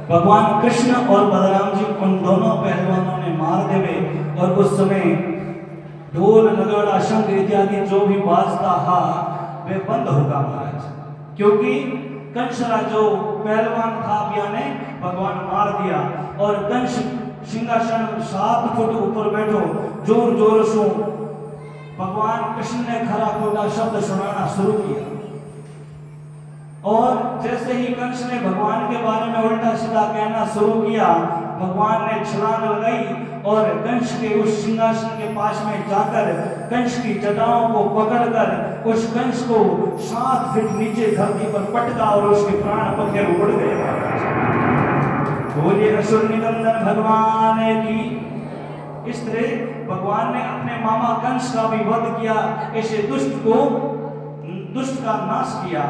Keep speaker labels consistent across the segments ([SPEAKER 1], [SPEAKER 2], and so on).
[SPEAKER 1] भगवान कृष्ण और बलराम जी उन दोनों पहलवानों ने मार देवे और उस समय ढोल नगाड़ा शंख इत्यादि जो भी बाजता हा वे बंद होगा महाराज, क्योंकि कंसरा जो पहलवान था ने भगवान मार दिया और कंस सिंहासन 7 फुट ऊपर बैठो जोर जोर से भगवान कृष्ण ने खरा खोटा शब्द सुनाना शुरू किया। और जैसे ही कंस ने भगवान के बारे में उल्टा सीधा कहना शुरू किया, भगवान ने छलांग लगाई और कंस के उस सिंहासन के पास में जाकर कंस की जटाओं को पकड़कर उस कंस को 7 फीट नीचे धरती पर पटका और उसके प्राण पखेरु उड़ गए। बोलिए असुर निकंदन भगवान की। इस तरह भगवान ने अपने मामा कंस का भी वध किया, ऐसे दुष्ट का नाश किया।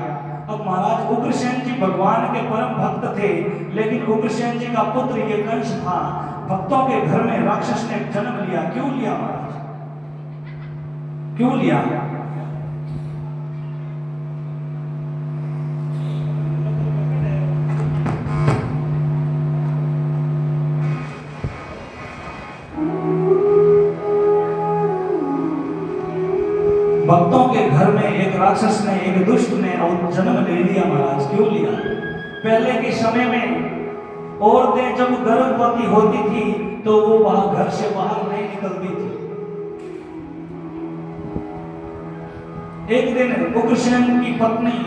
[SPEAKER 1] अब महाराज उग्रसेन जी भगवान के परम भक्त थे, लेकिन उग्रसेन जी का पुत्र ये कंस था। भक्तों के घर में राक्षस ने जन्म लिया। क्यों लिया महाराज, क्यों लिया? भक्तों के घर में एक राक्षस ने, एक दुष्ट ने जन्म ले लिया महाराज। क्यों लिया? पहले के समय में औरतें जब गर्भवती होती थी तो वो घर से बाहर नहीं निकलती थी। एक दिन उग्रसेन की पत्नी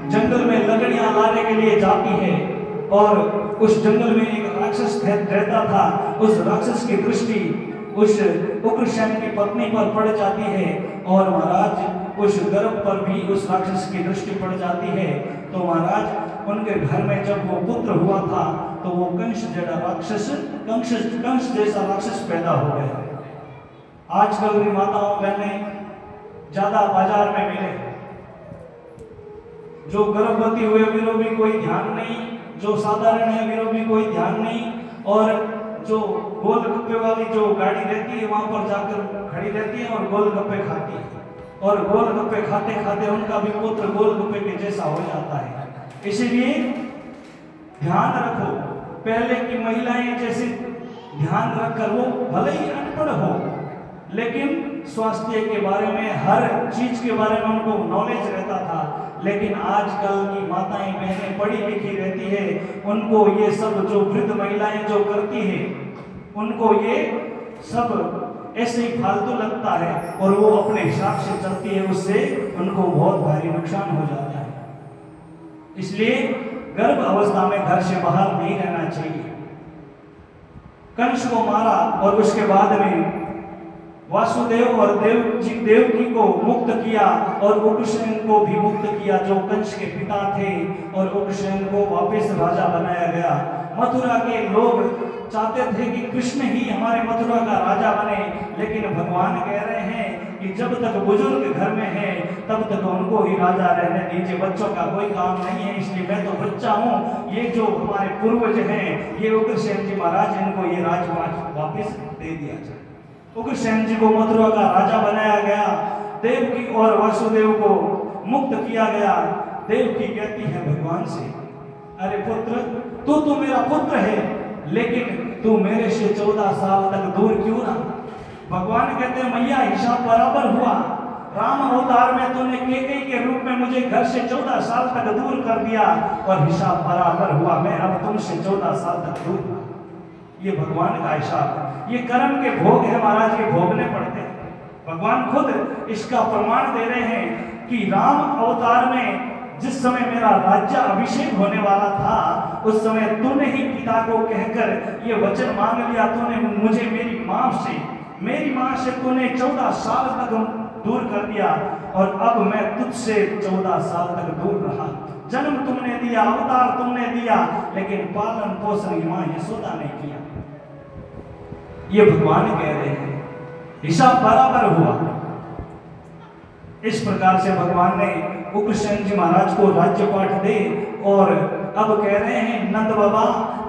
[SPEAKER 1] जंगल में लकड़ियां लाने के लिए जाती है और उस जंगल में एक राक्षस रहता था। उस राक्षस की दृष्टि उस उग्रसेन की पत्नी पर पड़ जाती है और महाराज उस गर्भ पर भी उस राक्षस की दृष्टि पड़ जाती है। तो महाराज उनके घर में जब वो पुत्र हुआ था तो वो कंस जैसा राक्षस पैदा हो गया। आजकल भी माताओं बहनें ज्यादा बाजार में मिले, जो गर्भवती हुए वीरों भी कोई ध्यान नहीं, जो साधारण है वीरों भी कोई ध्यान नहीं, और जो गोलगप्पे वाली जो गाड़ी रहती है वहां पर जाकर खड़ी रहती है और गोलगप्पे खाती है, और गोलगप्पे खाते खाते उनका भी पुत्र गोलगप्पे के जैसा हो जाता है। इसीलिए ध्यान रखो, पहले की महिलाएं जैसे ध्यान रखकर वो भले ही अनपढ़ हो लेकिन स्वास्थ्य के बारे में, हर चीज के बारे में उनको नॉलेज रहता था। लेकिन आजकल की माताएं बहनें पढ़ी लिखी रहती है, उनको ये सब जो वृद्ध महिलाएं जो करती है उनको ये सब ऐसे ही फालतू लगता है और वो अपने हिसाब से चलती है, उससे उनको बहुत भारी नुकसान हो जाता है। इसलिए गर्भ अवस्था में घर से बाहर नहीं रहना चाहिए। कंस को मारा और उसके बाद में वासुदेव और देवकी को मुक्त किया और उग्रसेन को भी मुक्त किया जो कंस के पिता थे, और उग्रसेन को वापस राजा बनाया गया। मथुरा के लोग चाहते थे कि कृष्ण ही हमारे मथुरा का राजा बने, लेकिन भगवान कह रहे हैं कि जब तक बुजुर्ग घर में है तब तक उनको ही राजा रहने दीजिए, बच्चों का कोई काम नहीं है। इसलिए मैं तो बच्चा हूँ, ये जो हमारे पूर्वज हैं ये उग्रसेन जी महाराज, इनको ये राजपाट वापिस दे दिया जाए। उग्रसेन जी को मथुरा का राजा बनाया गया, देवकी और वासुदेव को मुक्त किया गया। देवकी कहती है भगवान से, अरे पुत्र, तू तो मेरा पुत्र है, लेकिन तू मेरे से 14 साल तक दूर क्यों रहा? भगवान कहते हैं मैया हिसाब बराबर हुआ, राम अवतार में तूने कैकेयी के रूप में मुझे घर से 14 साल तक दूर कर दिया और हिसाब बराबर हुआ, मैं अब तुमसे 14 साल तक दूर हूं। ये भगवान का हिसाब है, ये कर्म के भोग है महाराज, ये भोगने पड़ते हैं। भगवान खुद इसका प्रमाण दे रहे हैं कि राम अवतार में जिस समय मेरा राज्य अभिषेक होने वाला था उस समय तूने ही पिता को कहकर ये वचन मांग लिया, तूने मुझे मेरी माँ से तूने 14 साल तक दूर कर दिया और अब मैं तुझसे 14 साल तक दूर रहा। जन्म तुमने दिया, अवतार तुमने दिया, लेकिन पालन पोषण मां यशोदा ने किया। ये भगवान कह रहे हैं हिसाब बराबर हुआ। इस प्रकार से भगवान ने उग्रसेन जी महाराज को राज्यपाठ दे और अब कह रहे हैं नंद बाबा,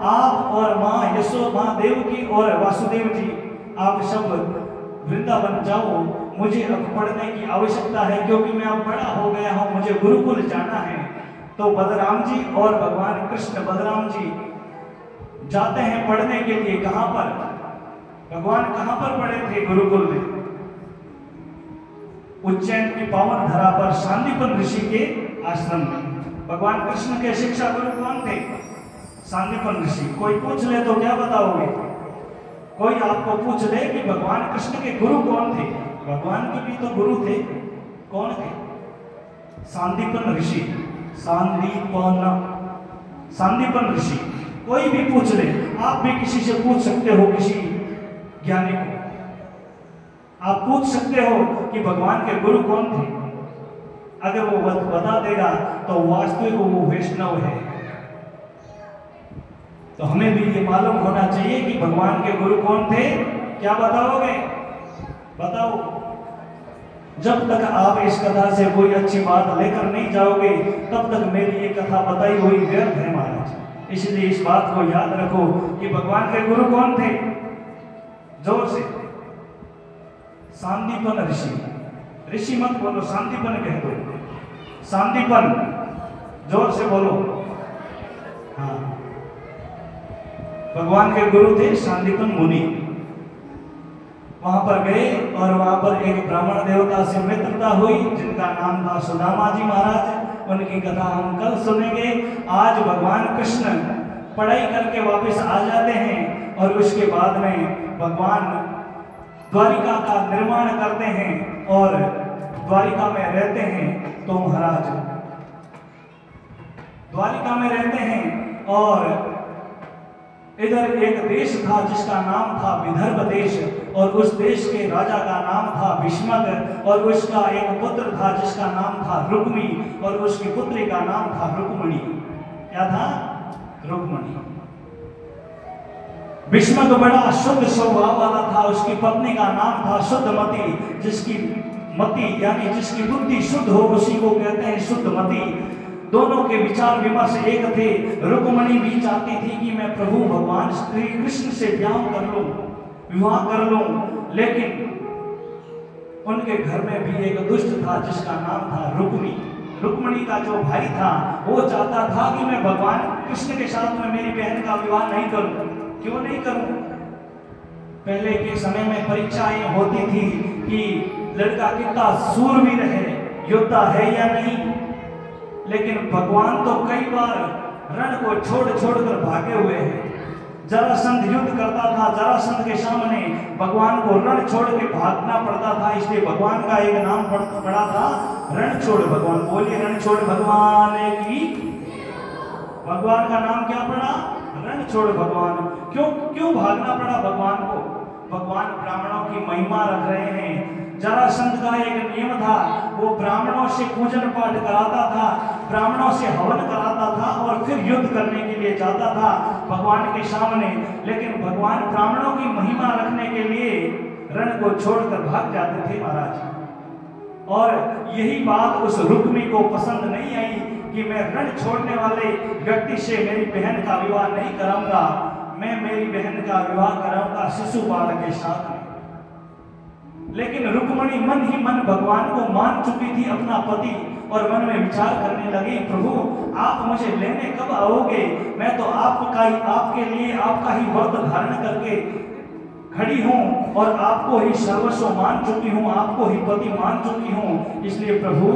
[SPEAKER 1] आप और माँ यशोदा, देवकी और वासुदेव जी आप सब वृंदावन जाओ, मुझे अब पढ़ने की आवश्यकता है क्योंकि मैं अब बड़ा हो गया हूँ, मुझे गुरुकुल जाना है। तो बलराम जी और भगवान कृष्ण बलराम जी जाते हैं पढ़ने के लिए। कहां पर? भगवान कहां पर पढ़े थे? गुरुकुल में, उज्जैन की पावन धरा पर सांदीपन ऋषि के आश्रम में। भगवान कृष्ण के शिक्षा गुरु कौन थे? सांदीपन ऋषि। कोई पूछ ले तो क्या बताओगे? कोई आपको पूछ ले कि भगवान कृष्ण के गुरु कौन थे? भगवान के भी तो गुरु थे। कौन थे? सांदीपन ऋषि। सांदीपन ऋषि। कोई भी पूछ ले, आप भी किसी से पूछ सकते हो, किसी ज्ञानी को आप पूछ सकते हो कि भगवान के गुरु कौन थे। अगर वो बता देगा तो वास्तविक वो वैष्णव है। तो हमें भी ये मालूम होना चाहिए कि भगवान के गुरु कौन थे। क्या बताओगे? बताओ। जब तक आप इस कथा से कोई अच्छी बात लेकर नहीं जाओगे तब तक मेरी ये कथा बताई हुई व्यर्थ है महाराज। इसलिए इस बात को याद रखो कि भगवान के गुरु कौन थे। जोर से। सांदीपन ऋषि। ऋषि मत बोलो, सांदीपन कह दो। सांदीपन, जोर से बोलो। हाँ, भगवान के गुरु थे सांदीपन मुनि। वहां पर गए और वहां पर एक ब्राह्मण देवता से मित्रता हुई जिनका नाम था सुदामा जी महाराज। उनकी कथा हम कल सुनेंगे। आज भगवान कृष्ण पढ़ाई करके वापस आ जाते हैं और उसके बाद में भगवान द्वारिका का निर्माण करते हैं और द्वारिका में रहते हैं। तो महाराज द्वारिका में रहते हैं और इधर एक देश था जिसका नाम था विदर्भ देश, और उस देश के राजा का नाम था भीष्मक, और उसका एक पुत्र था जिसका नाम था रुक्मी, और उसकी पुत्री का नाम था रुक्मणी। क्या था? रुक्मणी। भीष्मक बड़ा शुद्ध स्वभाव वाला था। उसकी पत्नी का नाम था शुद्धमती। जिसकी मति यानी जिसकी बुद्धि शुद्ध हो उसी को कहते हैं शुद्धमती। दोनों के विचार विमर्श एक थे। रुक्मणी भी चाहती थी कि मैं प्रभु भगवान श्री कृष्ण से विवाह कर लूं, लेकिन उनके घर में भी एक दुष्ट था जिसका नाम था रुक्मी। रुक्मणी का जो भाई था वो चाहता था कि मैं भगवान कृष्ण के साथ में मेरी बहन का विवाह नहीं करूं। क्यों नहीं करूं? पहले के समय में परीक्षाएं होती थी कि लड़का कितना सूरवीर है, योद्धा है या नहीं। लेकिन भगवान तो कई बार रण को छोड़ कर भागे हुए हैं। जरासंध युद्ध करता था, जरासंध के सामने भगवान को रण छोड़ के भागना पड़ता था। इसलिए भगवान का एक नाम पड़ा था रणछोड़ भगवान। बोलिए रणछोड़ भगवान की। भगवान का नाम क्या पड़ा? रणछोड़ भगवान। क्यों भागना पड़ा भगवान को? भगवान ब्राह्मणों की महिमा रख रहे हैं। जरासंध का एक नियम था, वो ब्राह्मणों से पूजन पाठ कराता था, ब्राह्मणों से हवन कराता था और फिर युद्ध करने के लिए जाता था भगवान के सामने। लेकिन भगवान ब्राह्मणों की महिमा रखने के लिए रण को छोड़कर भाग जाते थे महाराज। और यही बात उस रुक्मी को पसंद नहीं आई कि मैं रण छोड़ने वाले व्यक्ति से मेरी बहन का विवाह नहीं कराऊंगा, मैं मेरी बहन का विवाह कराऊंगा शिशुपाल के साथ में। लेकिन रुक्मणी मन ही मन भगवान को मान चुकी थी अपना पति, और मन में विचार करने लगी, प्रभु आप मुझे लेने कब आओगे? मैं तो आपके लिए आपका ही व्रत धारण करके खड़ी हूं और आपको ही सर्वस्व मान चुकी हूं, आपको ही पति मान चुकी हूं। इसलिए प्रभु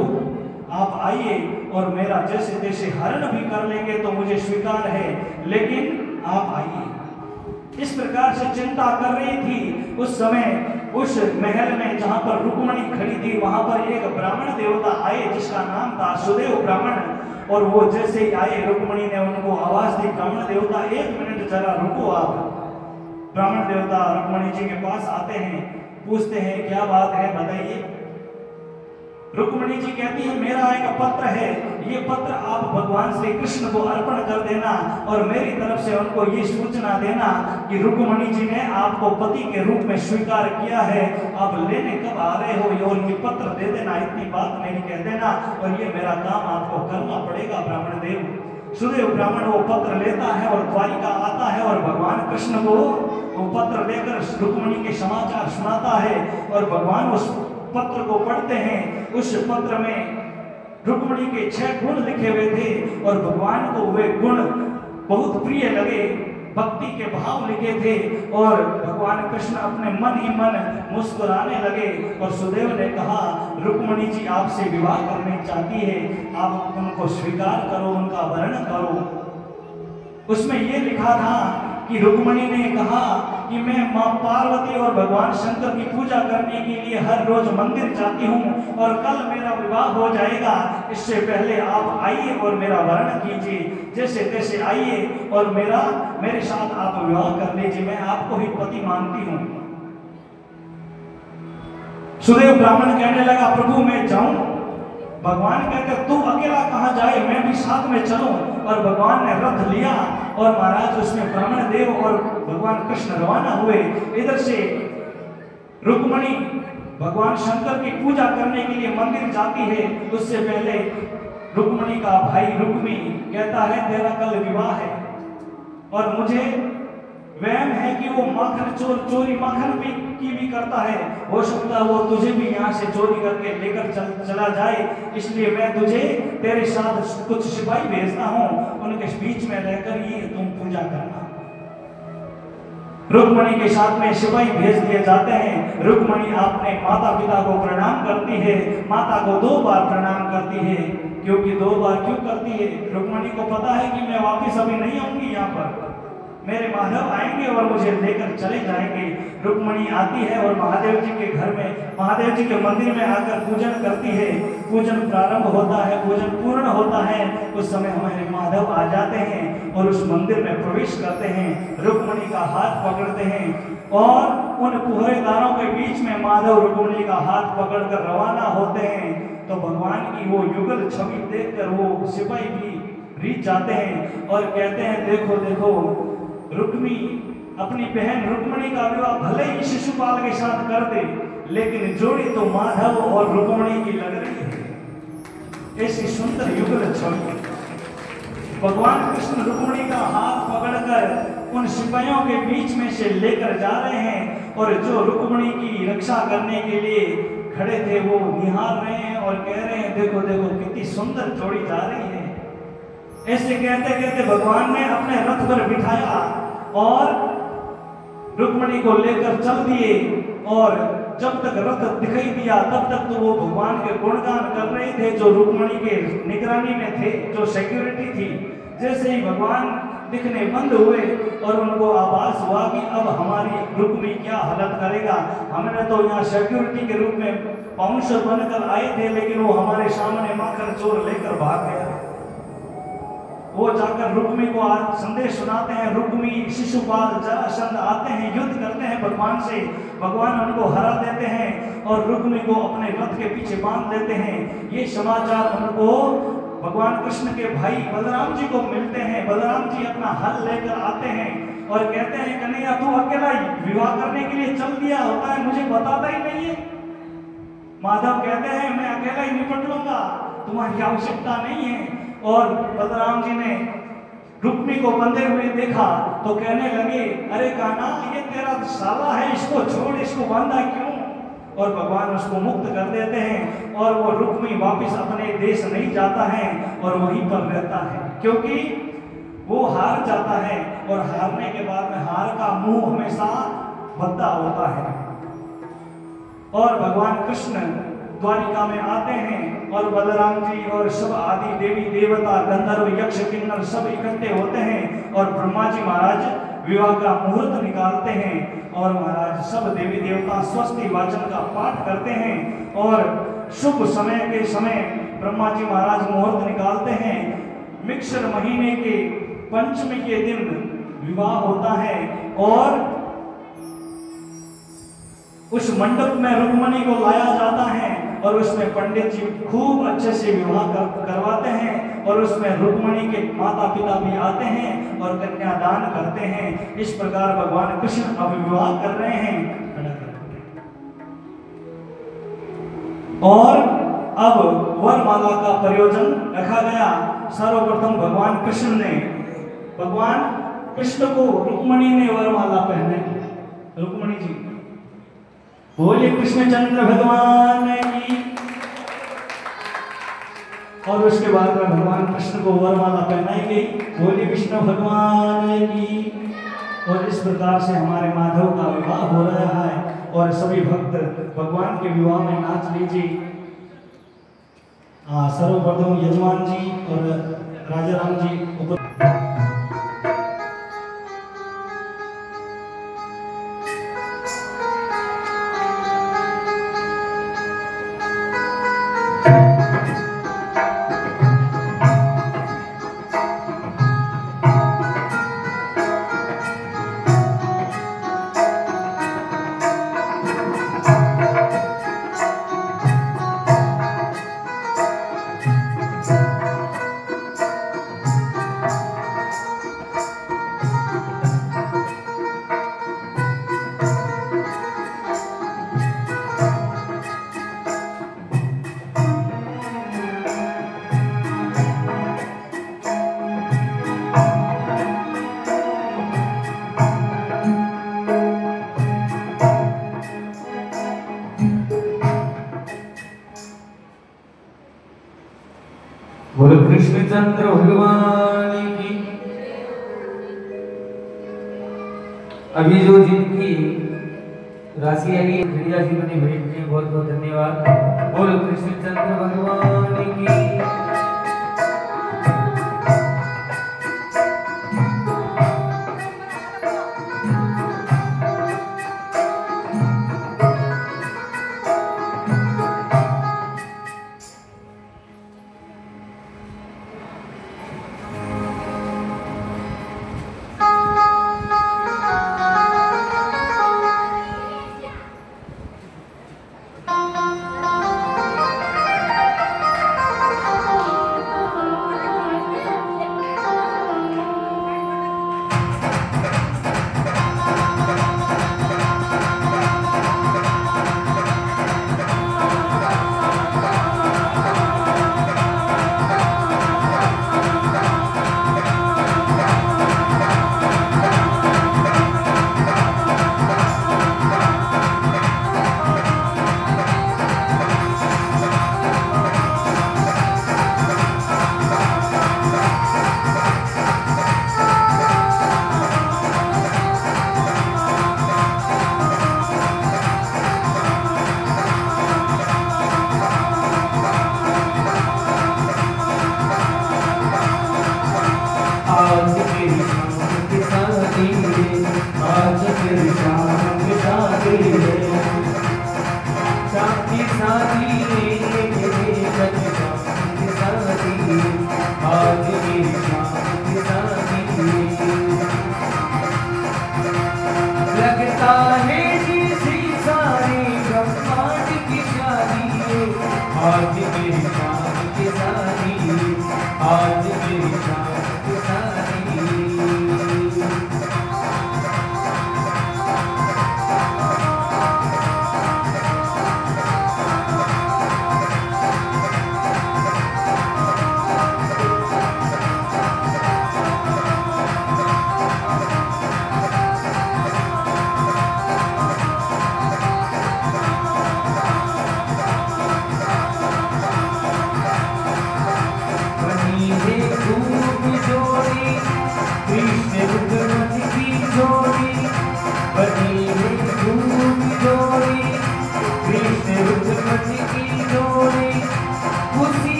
[SPEAKER 1] आप आइए और मेरा जैसे तैसे हरण भी कर लेंगे तो मुझे स्वीकार है, लेकिन आप आइए। इस प्रकार से चिंता कर रही थी। उस समय उस महल में जहां पर रुक्मणी खड़ी थी वहां पर एक ब्राह्मण देवता आए जिसका नाम था सुदेव ब्राह्मण। और वो जैसे ही आए रुक्मणी ने उनको आवाज दी, ब्राह्मण देवता एक मिनट जरा रुको आप। ब्राह्मण देवता रुक्मणी जी के पास आते हैं, पूछते हैं क्या बात है बताइए। रुक्मणी जी कहती है मेरा एक पत्र है, ये पत्र आप भगवान श्री कृष्ण को अर्पण कर देना और मेरी तरफ से उनको ये सूचना देना कि रुक्मणी जी ने आपको पति के रूप में स्वीकार किया है, आप लेने कब आ रहे हो और ये पत्र दे देना, इतनी बात मेरी कह देना और ये मेरा काम आपको करना पड़ेगा। ब्राह्मण देव सुदेव ब्राह्मण वो पत्र लेता है और द्वारिका आता है और भगवान कृष्ण को वो पत्र लेकर रुक्मणी के समाचार सुनाता है और भगवान उस पत्र को पढ़ते हैं। उस पत्र में रुक्मणी के 6 गुण लिखे हुए थे और भगवान को वे गुण बहुत प्रिय लगे। भक्ति के भाव लिखे थे और भगवान कृष्ण अपने मन ही मन मुस्कुराने लगे और सुदेव ने कहा, रुक्मिणी जी आपसे विवाह करना चाहती है, आप उनको स्वीकार करो, उनका वर्ण करो। उसमें यह लिखा था कि रुक्मिणी ने कहा कि मैं मां पार्वती और भगवान शंकर की पूजा करने के लिए हर रोज मंदिर जाती हूँ और कल मेरा विवाह हो जाएगा, इससे पहले आप आइए और मेरा वर्ण कीजिए, जैसे तैसे आइए और मेरे साथ आप विवाह कर लीजिए, मैं आपको ही पति मानती हूँ। सुदेव ब्राह्मण कहने लगा, प्रभु मैं जाऊं? भगवान कहते तू अकेला कहां जाए, मैं भी साथ में चलूं। और भगवान ने रथ लिया और महाराज उसमें ब्राह्मण देव और भगवान कृष्ण रवाना हुए। इधर से रुक्मिणी भगवान शंकर की पूजा करने के लिए मंदिर जाती है। उससे पहले रुक्मिणी का भाई रुक्मी कहता है तेरा कल विवाह है और मुझे वहम है कि वो माखन चोरी माखन भी करता है, हो सकता है वो तुझे भी यहाँ से चोरी करके लेकर चला जाए, इसलिए मैं तुझे तेरे साथ कुछ सिपाही भेजता हूँ, उनके बीच में रहकर ये तुम पूजा करना। रुक्मिणी के साथ में सिपाही भेज दिए जाते हैं। रुक्मिणी अपने माता पिता को प्रणाम करती है, माता को 2 बार प्रणाम करती है। क्योंकि 2 बार क्यों करती है? रुक्मिणी को पता है कि मैं वापिस अभी नहीं आऊंगी, यहाँ पर मेरे माधव आएंगे और मुझे लेकर चले जाएंगे। रुक्मिणी आती है और महादेव जी के घर में, महादेव जी के मंदिर में आकर पूजन करती है। पूजन प्रारंभ होता है, पूजन पूर्ण होता है, उस समय हमारे माधव आ जाते हैं और उस मंदिर में प्रवेश करते हैं, रुक्मिणी का हाथ पकड़ते हैं और उन पुहरेदारों के बीच में माधव रुक्मिणी का हाथ पकड़कर रवाना होते हैं। तो भगवान की वो युगल छवि देखकर वो सिपाही भी रीझ जाते हैं और कहते हैं देखो देखो रुक्मी अपनी बहन रुक्मिणी का विवाह भले ही शिशुपाल के साथ कर दे, लेकिन जोड़ी तो माधव और रुक्मिणी की लग रही है। ऐसी सुंदर युगल छवि भगवान कृष्ण रुक्मिणी का हाथ पकड़कर उन सिपाहियों के बीच में से लेकर जा रहे हैं और जो रुक्मिणी की रक्षा करने के लिए खड़े थे वो निहार रहे हैं और कह रहे हैं देखो देखो कितनी सुंदर जोड़ी जा रही है। ऐसे कहते कहते भगवान ने अपने रथ पर बिठाया और रुक्मिणी को लेकर चल दिए और जब तक रथ दिखाई दिया तब तक तो वो भगवान के गुणगान कर रहे थे जो रुक्मिणी के निगरानी में थे, जो सिक्योरिटी थी। जैसे ही भगवान दिखने बंद हुए और उनको आभास हुआ कि अब हमारी रुक्मिणी क्या हालत करेगा, हमने तो यहाँ सिक्योरिटी के रूप में बाउंसर बनकर आए थे, लेकिन वो हमारे सामने माखन चोर लेकर भाग गया। वो जाकर रुक्मी को संदेश सुनाते हैं, रुक्मी शिशुपाल जरासंध आते हैं, युद्ध करते हैं भगवान से, भगवान उनको हरा देते हैं और रुक्मी को अपने रथ के पीछे बांध देते हैं। ये समाचार उनको भगवान कृष्ण के भाई बलराम जी को मिलते हैं। बलराम जी अपना हल लेकर आते हैं और कहते हैं कन्हैया तू अकेला विवाह करने के लिए चल दिया होता है, मुझे बताता ही नहीं है। माधव कहते हैं मैं अकेला ही निपट लूंगा, तुम्हारी आवश्यकता नहीं है। और बलराम जी ने रुक्मी को बंधे हुए देखा तो कहने लगे अरे कान्हा ये तेरा साला है, इसको छोड़, इसको बांधा क्यों? और भगवान उसको मुक्त कर देते हैं और वो रुक्मी वापिस अपने देश नहीं जाता है और वहीं पर रहता है, क्योंकि वो हार जाता है और हारने के बाद में हार का मुंह हमेशा भद्दा होता है। और भगवान कृष्ण द्वारिका में आते हैं और बलराम जी और सब आदि देवी देवता गंधर्व यक्ष किन्नर सब इकट्ठे होते हैं और ब्रह्मा जी महाराज विवाह का मुहूर्त निकालते हैं और महाराज सब देवी देवता स्वस्ति वाचन का पाठ करते हैं और शुभ समय के समय ब्रह्मा जी महाराज मुहूर्त निकालते हैं। मिक्सर महीने के पंचमी के दिन विवाह होता है और उस मंडप में रुक्मिणी को लाया जाता है और उसमें पंडित जी खूब अच्छे से विवाह करवाते हैं और उसमें रुक्मिणी के माता पिता भी आते हैं और कन्यादान करते हैं। इस प्रकार भगवान कृष्ण अब विवाह कर रहे हैं और अब वरमाला का प्रयोजन रखा गया। सर्वप्रथम भगवान कृष्ण को रुक्मिणी ने वरमाला पहनाई। रुक्मिणी जी बोले कृष्णचंद्र भगवान की। और उसके बाद में भगवान कृष्ण को वरमाला पहनाई गई। बोले विष्णु भगवान की। और इस प्रकार से हमारे माधव का विवाह हो रहा है और सभी भक्त भगवान के विवाह में नाच लीजिए। सर्वप्रथम यजमान जी और राजा राम जी
[SPEAKER 2] बोलो कृष्णचंद्र भगवान की। अभी जो जिनकी राशि आई है खड़िया जी ने भेज दी, बहुत बहुत धन्यवाद। बोलो कृष्णचंद्र भगवान की।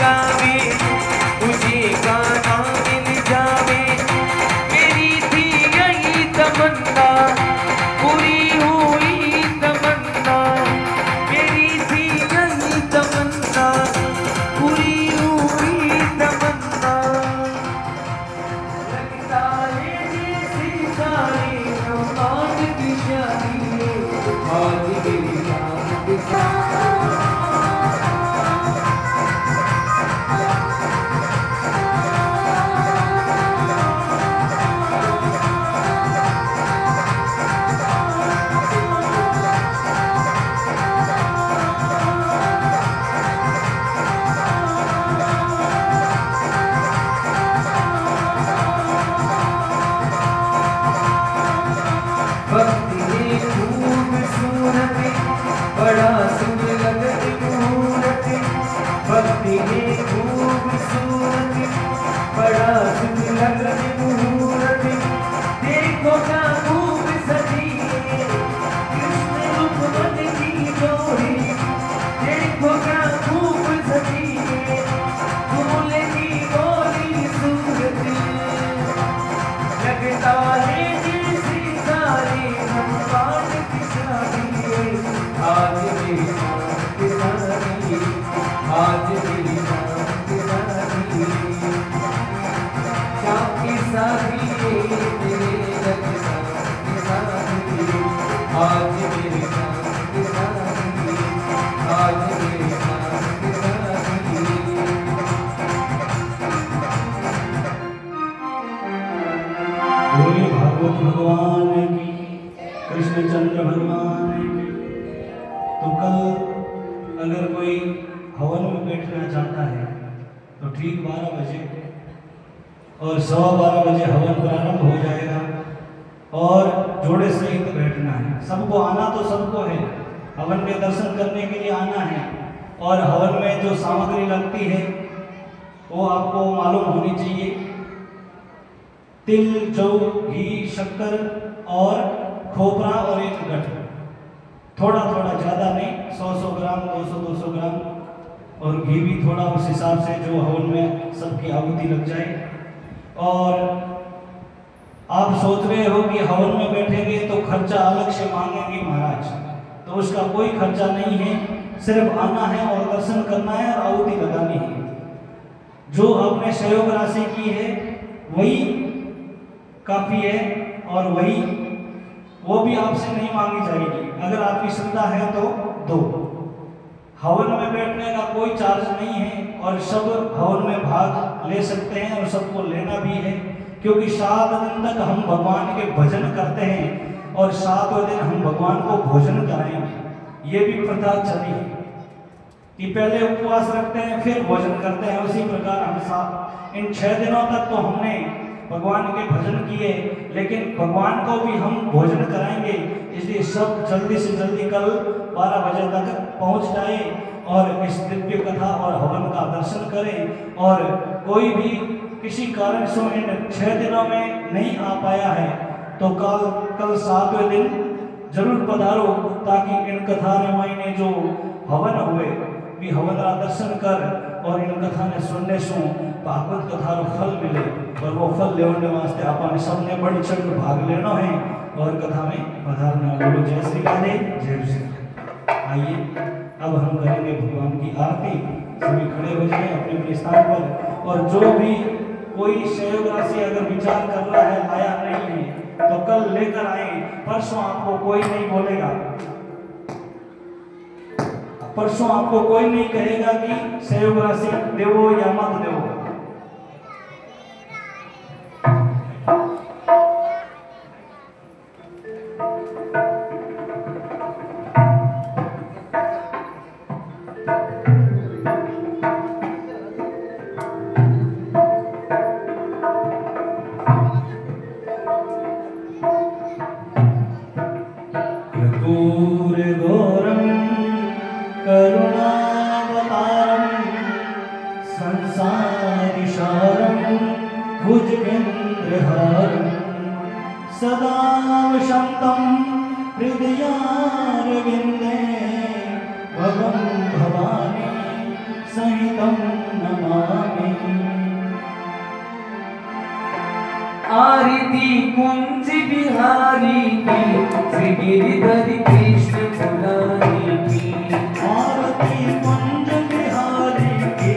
[SPEAKER 2] गावे, मुझे गाना मिल जावे। मेरी थी यही तमन्ना, पूरी हुई तमन्ना। मेरी थी यही तमन्ना, पूरी हुई तमन्ना। लगता है जैसे सारे ब्रह्मांड की शादी आज मेरी जान के साथ। भक्ति है खूबसूरत, बड़ा सुंदर मुहूर्त। भक्ति है खूबसूरत, बड़ा सुंदर मुहूर्त। देखो क्या खूब सजी है कृष्ण रुक्मणी की जोड़ी। देखो क्या खूब सजी है दूल्हे की गोरी सूरत। लगता है आज मेरी जान की शादी, आज मेरी जान की शादी। शाम की शादी मेरे लगता की शादी। आज मेरी जान की शादी, आज मेरी जान की शादी।
[SPEAKER 1] बोले भागवत भगवान की, कृष्णचंद्र भगवान की। तो कल अगर कोई हवन में बैठना चाहता है तो ठीक 12 बजे और 12:15 बजे हवन प्रारंभ हो जाएगा और जोड़े सहित बैठना है। सबको आना तो सबको है, हवन में दर्शन करने के लिए आना है। और हवन में जो सामग्री लगती है वो आपको मालूम होनी चाहिए। तिल, जौ, घी, शक्कर और खोपरा और एक गठ। थोड़ा थोड़ा, ज़्यादा नहीं, 100 ग्राम, 200 ग्राम। और घी भी थोड़ा उस हिसाब से जो हवन में सबकी आहुति लग जाए। और आप सोच रहे हो कि हवन में बैठेंगे तो खर्चा अलग से मांगेंगे महाराज, तो उसका कोई खर्चा नहीं है। सिर्फ आना है और दर्शन करना है और आहुति लगानी है। जो आपने सहयोग राशि की है वही काफ़ी है और वही वो भी आपसे नहीं मांगी जाएगी। अगर आपकी श्रद्धा है तो दो। हवन में बैठने का कोई चार्ज नहीं है और सब हवन में भाग ले सकते हैं और सबको लेना भी है, क्योंकि 7 दिन तक हम भगवान के भजन करते हैं और 7वें दिन हम भगवान को भोजन कराएंगे। ये भी प्रथा चली है कि पहले उपवास रखते हैं फिर भोजन करते हैं। उसी प्रकार हम इन 6 दिनों तक तो हमने भगवान के भजन किए, लेकिन भगवान को भी हम भोजन कराएंगे। इसलिए सब जल्दी से जल्दी कल 12 बजे तक पहुंच जाए और इस दिव्य कथा और हवन का दर्शन करें। और कोई भी किसी कारण से इन 6 दिनों में नहीं आ पाया है तो कल 7वें दिन जरूर पधारो, ताकि इन कथा रामायण जो हवन हुए भी हवन का दर्शन कर और इन कथा ने सुनने सु भागवत कथा रो फल मिले। और वो फल लेने वास्ते अपन सबने बढ़ चढ़ भाग लेना है और कथा में पधारना। बोलो जय श्री राधे, जय श्री। आइए अब हम करेंगे भगवान की आरती। सभी खड़े हो जाएं अपने अपने स्थान पर। और जो भी कोई सहयोग राशि अगर विचार कर रहा है आया नहीं है तो कल लेकर आए। परसों आपको कोई नहीं बोलेगा, परसों आपको कोई नहीं कहेगा कि सहयोग राशि देवो या मत देवो। सदा शान्तं हृदयारविन्दे भवं भवानी सहितं
[SPEAKER 2] आरती कुंज बिहारी की श्री गिरिधर कृष्ण मुरारी की
[SPEAKER 1] आरती कुंज बिहारी की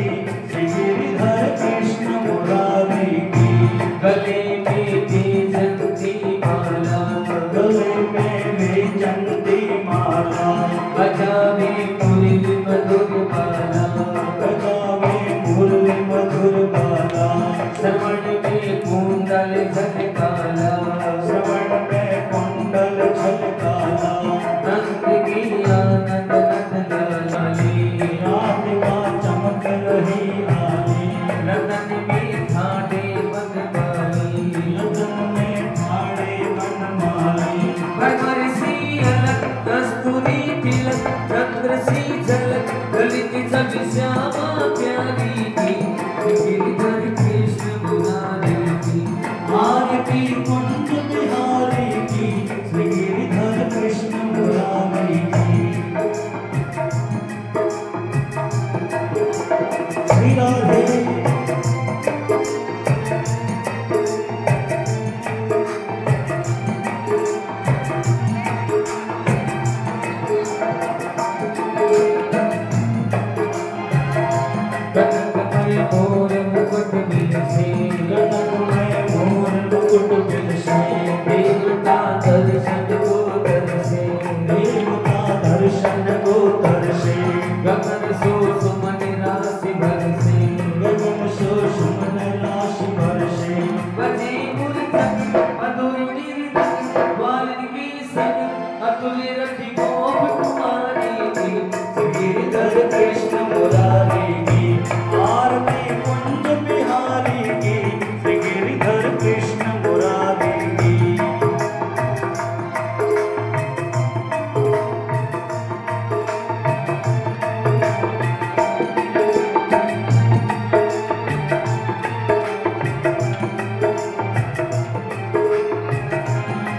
[SPEAKER 1] श्री गिरिधर कृष्ण मुरारी की
[SPEAKER 2] गले में बेचंती माला
[SPEAKER 1] गले में बेचंती माला
[SPEAKER 2] बजावे मुरली मधुर बाला
[SPEAKER 1] बजावे मुरली मधुर बाला
[SPEAKER 2] श्रवण में कुंडल झलकाला
[SPEAKER 1] श्रवण में कुंडल झलकाला
[SPEAKER 2] नंद की आनंद नंद लाली
[SPEAKER 1] राधिका चमक रही आली
[SPEAKER 2] रतन में ठाणे बनवाली
[SPEAKER 1] लगन में ठाड़े बनमाली
[SPEAKER 2] भंवर सी अलग कस्तूरी तिलक चंद्र सी झलक ललित छवि श्यामा प्यारी की गिरिधर कृष्ण मुरारी की
[SPEAKER 1] आरती कुंज बिहारी की श्री गिरिधर कृष्ण मुरारी की श्री राधे
[SPEAKER 2] कनक में मोर मुकुट बिलसे
[SPEAKER 1] गगन में मोर मुकुट बिलसे
[SPEAKER 2] देवता दर्शन को दर्शे
[SPEAKER 1] देवता दर्शन को तरसे
[SPEAKER 2] गगन सो सुमन राशि बरसे
[SPEAKER 1] गगन सो सुमन राशि बरसे
[SPEAKER 2] बजे मुरचक मधुर कीर्तन वाल्मीकि संग अतुल्य रति गोप कुमारी की
[SPEAKER 1] गिरिधर कृष्ण मुरारी की आरती कुंज बिहारी की श्री गिरिधर कृष्ण मुरारी की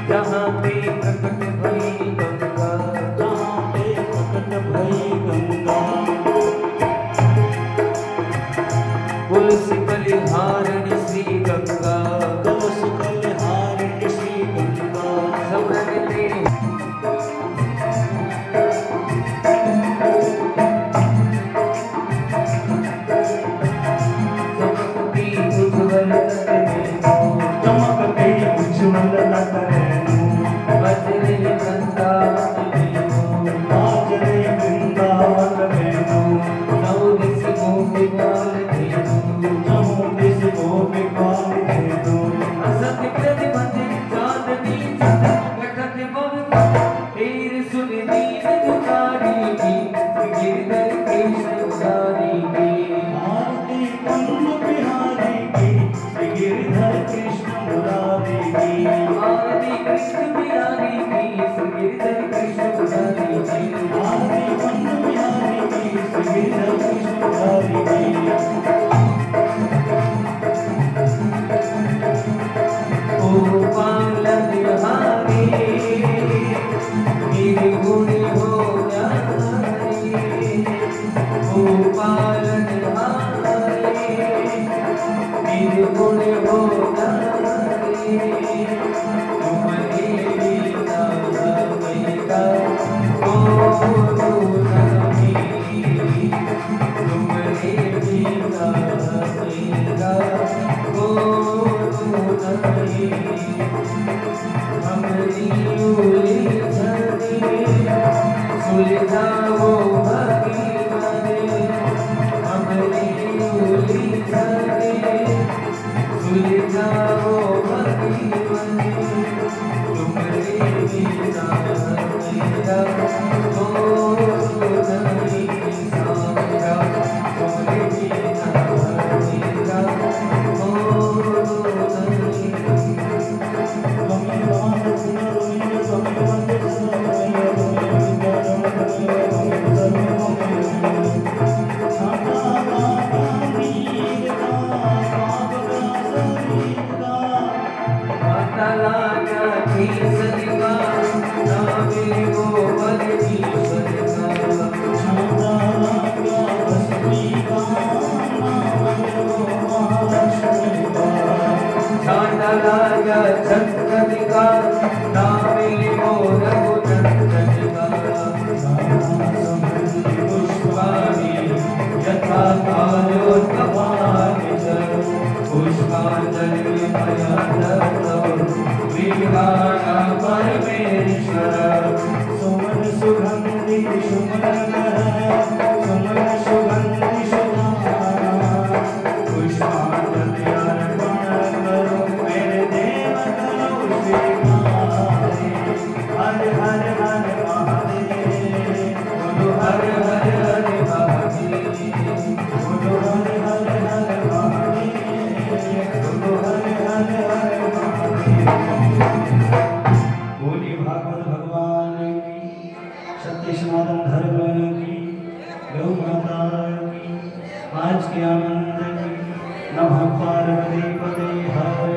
[SPEAKER 2] जहाँ पे प्रकट भई गंगा
[SPEAKER 1] जहाँ पे प्रकट भई गंगा
[SPEAKER 2] तुलसी बलिहारिणी श्री गंगा
[SPEAKER 1] कलश कलहारिणी श्री गंगा
[SPEAKER 2] सबरन तेरे चमकती उज्ज्वल नयने
[SPEAKER 1] चमकते उज्ज्वल नयनों
[SPEAKER 2] बजरे वृंदावन में
[SPEAKER 1] बाजरे वृंदावन में
[SPEAKER 2] नौ दिस गोपिकाल धेनु
[SPEAKER 1] नमो दिस गोपिकाल धेनु
[SPEAKER 2] असत प्रतिपति चांदनी चंद्र गठत भव तेरे सुन दीन दुखारी की गिरधर कृष्ण मुरारी की
[SPEAKER 1] आरती कुंज बिहारी की श्री गिरिधर कृष्ण मुरारी की
[SPEAKER 2] आरती कृष्ण बिहारी की श्री गिरधर कृष्ण मुरारी की
[SPEAKER 1] आरती कुंज बिहारी की श्री गिरिधर कृष्ण मुरारी की
[SPEAKER 2] चंदन का नामे हो रघुनंदन का पुष्पाणि यथा कालोत्पमानि च पुष्पांजलि मया दत्तं विहारा परमेश्वर
[SPEAKER 1] सुमन सुगंधि सुमन सुमन सुगंधि सुमन पुष्पांजलि अर्पण करो मेरे देव करो स्वीकार हर हर हर महादेव बोलो
[SPEAKER 2] हर हर हर महादेव
[SPEAKER 1] बोलो हर हर हर महादेव बोलो हर हर हर महादेव। बोली भागवत भगवान की सत्य सनातन धर्म की गौ माता की आज के आनंद की नमः पार्वती पते हर